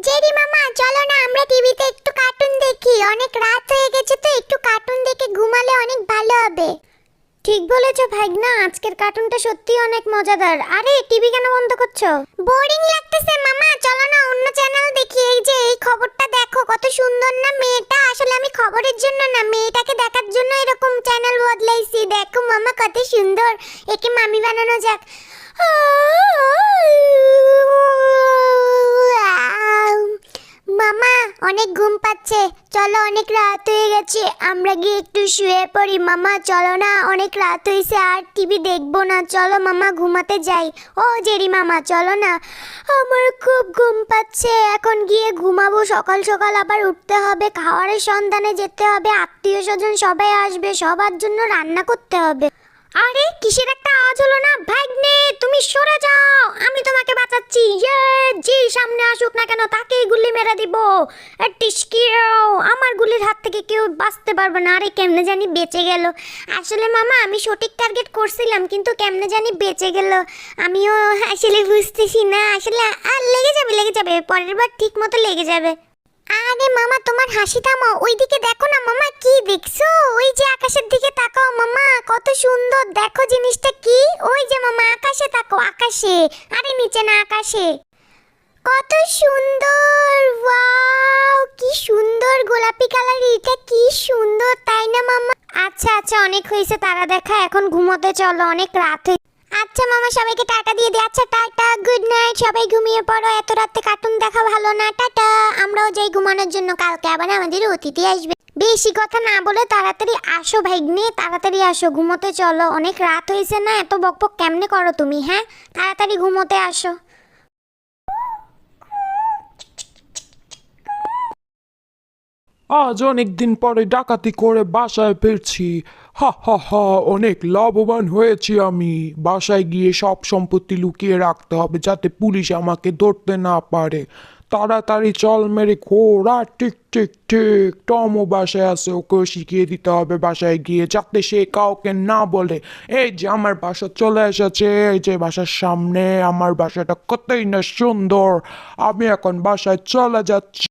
Jerry মামা চলো না আমরা টিভিতে একটু কার্টুন দেখি, অনেক রাত হয়ে গেছে তো একটু কার্টুন দেখে ঘুমালে অনেক ভালো হবে। ঠিক বলেছো ভাইগনা, আজকের কার্টুনটা সত্যি অনেক মজাদার। আরে টিভি কেন বন্ধ করছো? বোরিং লাগতেছে মামা, চলো না অন্য চ্যানেল দেখি। এই যে এই খবরটা দেখো, কত সুন্দর না মেয়েটা। আসলে আমি খবরের জন্য না, মেয়েটাকে দেখার জন্য এরকম চ্যানেল বদলাইছি। দেখো মামা কত সুন্দর, একে মামি বানানো যাক। মামা অনেক ঘুম পাচ্ছে, চলো অনেক রাত হয়ে গেছে, আমরা গিয়ে একটু শুয়ে পড়ি। মামা চলো না, অনেক রাত হয়েছে, আর টিভি দেখবো না, চলো মামা ঘুমাতে যাই। ও জেরি মামা চলো না, আমার খুব ঘুম পাচ্ছে, এখন গিয়ে ঘুমাবো। সকাল সকাল আবার উঠতে হবে, খাওয়ারের সন্ধানে যেতে হবে, আত্মীয় স্বজন সবাই আসবে, সবার জন্য রান্না করতে হবে। আরে কিসের একটা আওয়াজ হলো না? ভাগ্নে তুমি সরে যাও, আমি তোমাকে বাঁচাচ্ছি। যে সামনে আসুক না কেন তাকেই গুলি মেরে দিব। টিসকিও, আমার গুলির হাত থেকে কেউ বাঁচতে পারবে না। আরে কেমনে জানি বেঁচে গেল। আসলে মামা আমি সঠিক টার্গেট করছিলাম, কিন্তু কেমনে জানি বেঁচে গেল। আমিও আসলে বুঝতেছি না। আসলে আর লেগে যাবে, পরের বার ঠিক মতো লেগে যাবে। আরে মামা তোমার হাসি থামাও, ওইদিকে দেখো না মামা। কি দেখছো? ওই যে আকাশের দিকে তাকাও মামা, কত সুন্দর দেখো জিনিসটা কি। ওই যে মামা আকাশে তাকাও, আকাশে। আরে নিচে না, আকাশে। কত সুন্দর, ওয়াও কি সুন্দর গোলাপি কালার, এটা কি সুন্দর তাই না মামা? আচ্ছা আচ্ছা অনেক হয়েছে তারা দেখা, এখন ঘুমোতে চলো, অনেক রাত হয়ে। আচ্ছা মামা সবাইকে টাটা দিয়ে দে। আচ্ছা টাটা, গুড নাইট, সবাই ঘুমিয়ে পড়ো, এত রাতে কার্টুন দেখা ভালো না। টাটা, আমরাও যাই ঘুমানোর জন্য, কালকে আবার আমাদের অতিথি আসবে। বেশি কথা না বলে তাড়াতাড়ি আসো ভাইগনে, তাড়াতাড়ি আসো, ঘুমোতে চলো, অনেক রাত হয়েছে না, এত বকবক কেমনে করো তুমি? হ্যাঁ তাড়াতাড়ি ঘুমোতে আসো। আজ অনেক দিন পরে ডাকাতি করে বাসায় ফিরছি। হা হা হা, অনেক লাভবান হয়েছি আমি। বাসায় গিয়ে সব সম্পত্তি লুকিয়ে রাখতে হবে যাতে পুলিশ আমাকে ধরতে না পারে। তাড়াতাড়ি চল মেরে ঘোড়া। ঠিক ঠিক ঠিক, টমও বাসায় আছে, ওকেও শিখিয়ে দিতে হবে বাসায় গিয়ে যাতে সে কাউকে না বলে। এই যে আমার বাসা চলে এসেছে, এই যে বাসার সামনে। আমার বাসাটা কতই না সুন্দর। আমি এখন বাসায় চলে যাচ্ছি।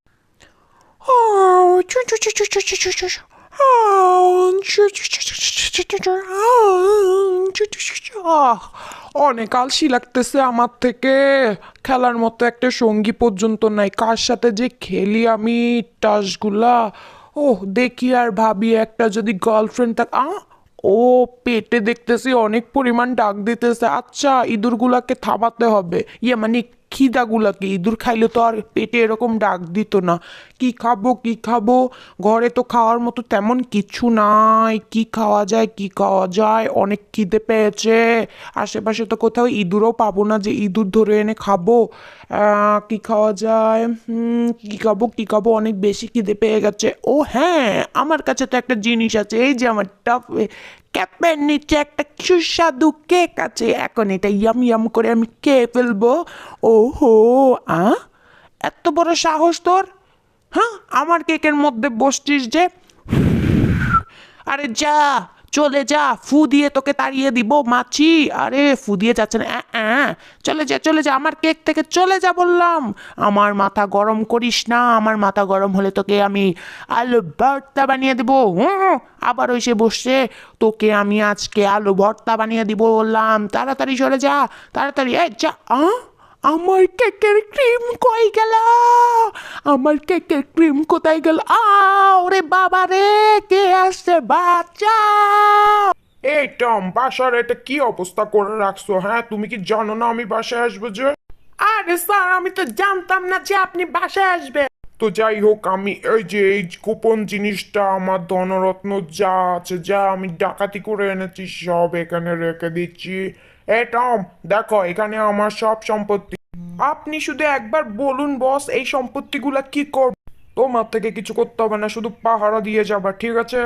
অনেক আলসি লাগতেছে আমার থেকে। খেলার মতো একটা সঙ্গী পর্যন্ত নাই, কার সাথে যে খেলি আমি টাসগুলা। ওহ দেখি আর ভাবি একটা যদি গার্লফ্রেন্ড থাক। ও পেটে দেখতেছি অনেক পরিমাণ ডাক দিতেছে। আচ্ছা ইঁদুরগুলাকে থামাতে হবে, ইয়ে মানে খিদাগুলাকে। ইঁদুর খাইলে তো আর পেটে এরকম ডাক দিত না। কি খাবো কি খাবো, ঘরে তো খাওয়ার মতো তেমন কিছু নাই। কি খাওয়া যায় কি খাওয়া যায়, অনেক খিদে পেয়েছে। আশেপাশে তো কোথাও ইঁদুরও পাবো না যে ইঁদুর ধরে এনে খাবো। কি খাওয়া যায়, কি খাবো, অনেক বেশি খিদে পেয়ে গেছে। ও হ্যাঁ, আমার কাছে তো একটা জিনিস আছে, এই যে আমার টাফে ক্যাপের নিচে একটা সুস্বাদু কেক আছে। এখন এটা ইয়াম ইয়াম করে আমি খেয়ে ফেলবো। ও হো, এত বড় সাহস তোর? হ্যাঁ, আমার কেকের মধ্যে বসছিস যে? আরে যা, চলে যা, ফু দিয়ে তোকে তাড়িয়ে দিব মাছি। আরে ফু দিয়ে যাচ্ছে না, চলে যা চলে যা, আমার কেক থেকে চলে যা বললাম। আমার মাথা গরম করিস না, আমার মাথা গরম হলে তোকে আমি আলু ভর্তা বানিয়ে দেবো। আবার এসে বসছে, তোকে আমি আজকে আলু ভর্তা বানিয়ে দিব বললাম। তাড়াতাড়ি সরে যা, তাড়াতাড়ি। যা। আমার কেকের ক্রিম কই গেল? আমার কেকের ক্রিম কোথায় গেল? ওরে বাবা রে, কে আসছে, বাঁচাও! এই টম, বাসার এটা কি অবস্থা করে রাখছো? হ্যাঁ, তুমি কি জানো না আমি বাসায় আসবো যে? আরে স্যার, আমি তো জানতাম না যে আপনি বাসায় আসবেন। তো যাই হোক, আমি এই যে এই গোপন জিনিসটা, আমার ধনরত্ন যা আছে, যা আমি ডাকাতি করে এনেছি সব এখানে রেখে দিচ্ছি। এই টম দেখো, এখানে আমার সব সম্পত্তি। আপনি শুধু একবার বলুন বস, এই সম্পত্তিগুলা কি করব? তোমার থেকে কিছু করতে হবে না, শুধু পাহারা দিয়ে যাবা, ঠিক আছে?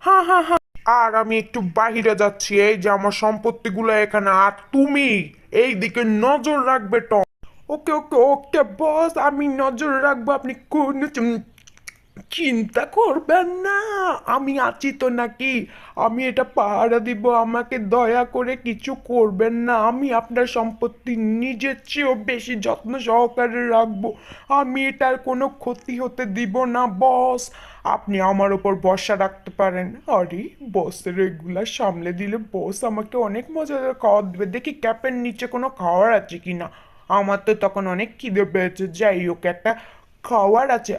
হ্যাঁ হ্যাঁ হ্যাঁ। আর আমি একটু বাহিরে যাচ্ছি, এই যে আমার সম্পত্তিগুলো এখানে, আর তুমি এই দিকে নজর রাখবে টম। ওকে ওকে ওকে বস, আমি নজর রাখবো। আপনি কোন চিন্তা করবেন না, আমি আছি তো নাকি। আমি এটা পাহারা দিব, আমাকে দয়া করে কিছু করবেন না। আমি আপনার সম্পত্তি নিজের চেয়েও বেশি যত্ন সহকারে রাখবো। আমি এটার কোনো ক্ষতি হতে দিব না বস। আপনি আমার ওপর ভরসা রাখতে পারেন। আরে বসের এগুলা সামলে দিলে বস আমাকে অনেক মজাদার খাবার দেবে। দেখি ক্যাপের নিচে কোনো খাবার আছে কিনা। আমার তো তখন অনেক খিদে পেয়েছে। যাই হোক, একটা খাবার আছে।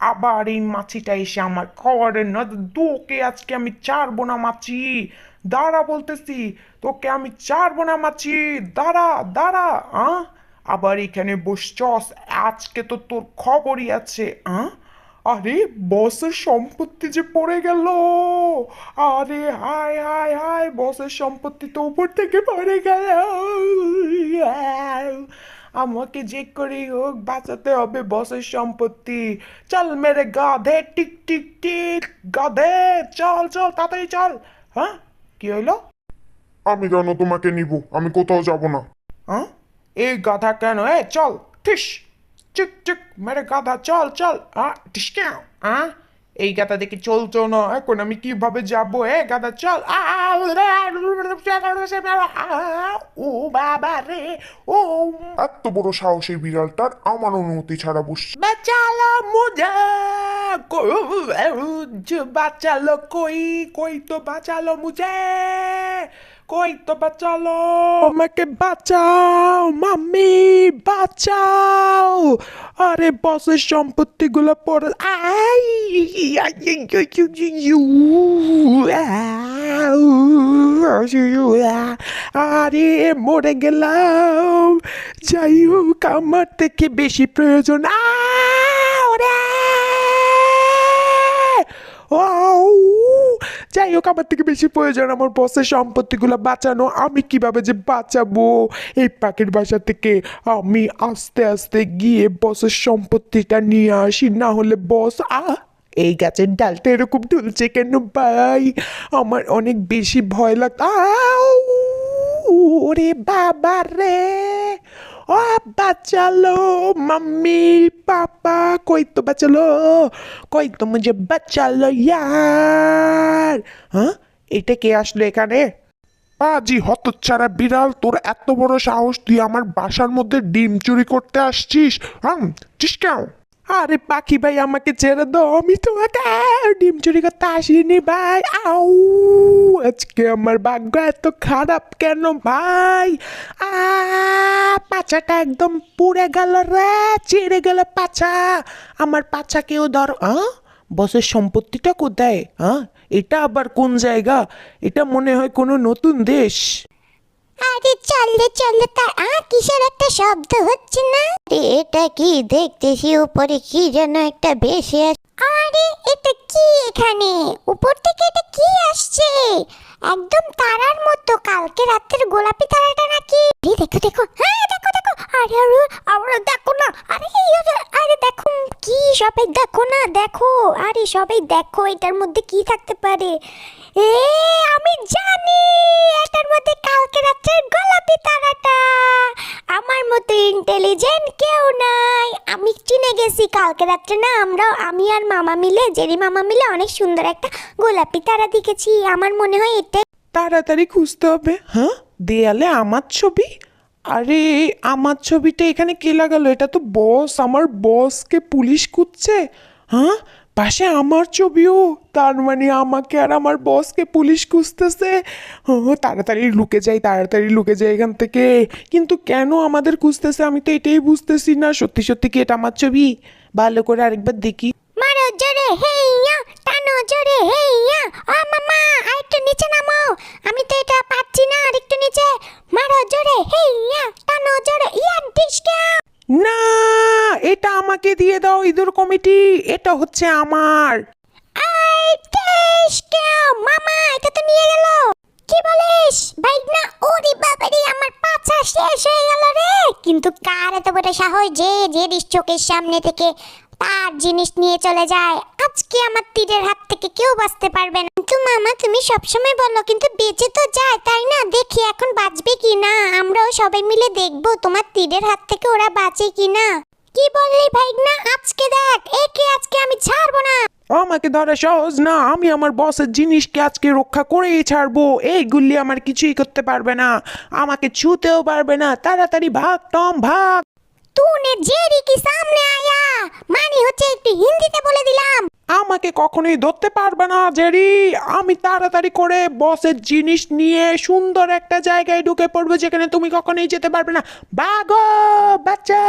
আবার এই মাছিটা এসে আমার খাবারের না, তোকে আজকে আমি ছাড়বো না মাছি। দাঁড়া বলতেছি, তোকে আমি ছাড়বো না মাছি। দাঁড়া দাঁড়া। আবার এখানে বসছস, আজকে তো তোর খবরই আছে। আরে বসের সম্পত্তি যে পড়ে গেল। আরে হায় হায় হায়, বসের সম্পত্তি তো উপর থেকে পড়ে গেল। আমাকে যে করেই হোক বাঁচাতে হবে বসের সম্পত্তি। চল মেরে গাধে, টিক টিক টিক। গাধে চল চল তাড়াতাড়ি চল। কি হইলো? আমি কেন তোমাকে নিব? আমি কোথাও যাব না। এই গাধা কেন? চল। ঠিস। চিক চিক মেরে গাধা, চল চল। ঠিস কেন? এই গাধা দেখে চলছো না, এখন আমি কিভাবে যাবো? গাধা চল। ও বাবা রে। ও এত বড় সাহস এই বিড়ালটার, আমার অনুমতি ছাড়া বসছে। বাঁচালো মুঝে। বাঁচালো কই? কই তো বাঁচালো মুঝে? কই তো বাঁচালো? আমাকে বাঁচাও মাম্মি, বাঁচাও। আরে বসের সম্পত্তিগুলো পড়ে। আরে মরে গেলাম। যাই হোক, আমার থেকে বেশি প্রয়োজন। ওরে! যাই হোক, আমার থেকে বেশি প্রয়োজন আমার বসের সম্পত্তিগুলো বাঁচানো। আমি কিভাবে যে বাঁচাবো এই পাখির বাসা থেকে? আমি আস্তে আস্তে গিয়ে বসের সম্পত্তিটা নিয়ে আসি, না হলে বস এই গাছের ডালটা এরকম ঢুলছে কেন ভাই? আমার অনেক বেশি ভয় ওরে বাবা রে। বাঁচালো মাম্মি পাপা, কই তো বাঁচালো? কই তো মুঝে বাঁচালো ইয়ার। এটা কে আসলো এখানে? পাজি হতচ্ছাড়া বিড়াল, তোর এত বড় সাহস, তুই আমার বাসার মধ্যে ডিম চুরি করতে আসছিস? চিসকাও। আরে পাখি ভাই, আমাকে ছেড়ে দাও। আমি তোমাকে ডিম চুরি করতে আসিনি ভাই। আজকে আমার ভাগ্য এত খারাপ কেন ভাই? পাছাটা একদম পুড়ে গেল রে, চিড়ে গেল পাছা। আমার পাছা কেউ ধর। বসের সম্পত্তিটা কোথায়? এটা আবার কোন জায়গা? এটা মনে হয় কোনো নতুন দেশ। আরে চলে চলে তা কিসের একটা শব্দ হচ্ছে না? এটা কি দেখতেছি উপরে কি যেন একটা ভেসে আসছে। আরে এটা কি এখানে? উপর থেকে এটা কি আসছে? একদম তারার মতো, কালকে রাতের গোলাপি তারাটা নাকি? দেখো দেখো, দেখো দেখো। আরে আরে আরে দেখো না। আরে দেখো কি, সবাই দেখো না, দেখো। আরে সবাই দেখো, এটার মধ্যে কি থাকতে পারে? আমি জানি এটার মধ্যে কালকে রাতের গোলাপি তারাটা। আমার মতো ইন্টেলিজেন্ট কেউ নাই। আমি চিনে গেছি, কালকে রাত্রে না আমি আর মামা মিলে, জেরি মামা মিলে অনেক সুন্দর একটা গোলাপি তারা দেখেছি। আমার মনে হয় এটা। তাড়াতাড়ি খুঁজতে হবে। দেয়ালে আমার ছবি। আরে আমার ছবিটা এখানে কে লাগালো? এটা তো বস, আমার বসকে পুলিশ খুঁজছে। পাশে আমার ছবিও, তার মানে আমাকে আর আমার বসকে পুলিশ খুঁজতেছে। তাড়াতাড়ি লুকে যাই, তাড়াতাড়ি লুকে যাই এখান থেকে। কিন্তু কেন আমাদের খুঁজতেছে আমি তো এটাই বুঝতেছি না। সত্যি সত্যি কি এটা আমার ছবি? ভালো করে আরেকবার দেখি। মারো জোরে হেইয়া, টানো জোরে হেইয়া। মামা আরেকটু নিচে নামো। আমি তো এটা পাচ্ছি না, আরেকটু নিচে। মারো জোরে হেইয়া, টানো জোরে। ডিসকা। না, এটা আমাকে দিয়ে দাও ইঁদুর কমিটি, এটা হচ্ছে আমার। ডিসকা মামা, এটা তো নিয়ে গেল। কি বলিস ভাই? না, ওরে বাবারে, আমার পাছা শেষ হয়ে গেল রে। কিন্তু কার এত বড় সাহস যে চোখের সামনে থেকে তার জিনিস নিয়ে চলে যায়? আজকে আমার তীরের হাত থেকে কেউ বাঁচতে পারবে না। কিন্তু মামা, তুমি সবসময় বলো, কিন্তু বেঁচে তো যায়, তাই না? দেখি এখন বাঁচবে কি না। আমরাও সবাই মিলে দেখবো তোমার তীরের হাত থেকে ওরা বাঁচে কি না। কি বললি ভাই? না, আজকে দেখ, একে আজকে আমি ছাড়বো আমাকে ধরা সহজ না, আমি আমার বসের জিনিসকে আজকে রক্ষা করেই ছাড়বো। এই গুল্লি আমার কিছুই করতে পারবে না, আমাকে ছুতেও পারবে না। তাড়াতাড়ি ভাগ টম ভাগ। तूने जेरी की सामने आया মানে হচ্ছে একটু হিন্দিতে বলে দিলাম। আমাকে কখনোই ধরতে পারবে না জেরি। আমি তাড়াতাড়ি করে বসের জিনিস নিয়ে সুন্দর একটা জায়গায় ঢুকে পড়বো যেখানে তুমি কখনোই যেতে পারবে না। ভাগো বাচ্চা।